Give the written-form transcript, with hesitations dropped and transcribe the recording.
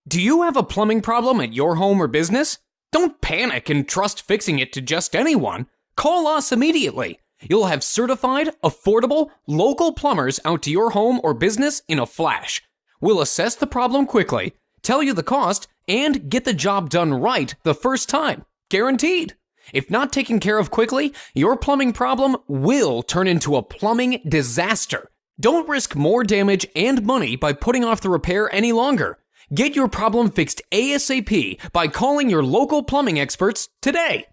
Do you have a plumbing problem at your home or business? Don't panic and trust fixing it to just anyone. Call us immediately. You'll have certified, affordable, local plumbers out to your home or business in a flash. We'll assess the problem quickly, tell you the cost, and get the job done right the first time. Guaranteed. If not taken care of quickly, your plumbing problem will turn into a plumbing disaster. Don't risk more damage and money by putting off the repair any longer. Get your problem fixed ASAP by calling your local plumbing experts today.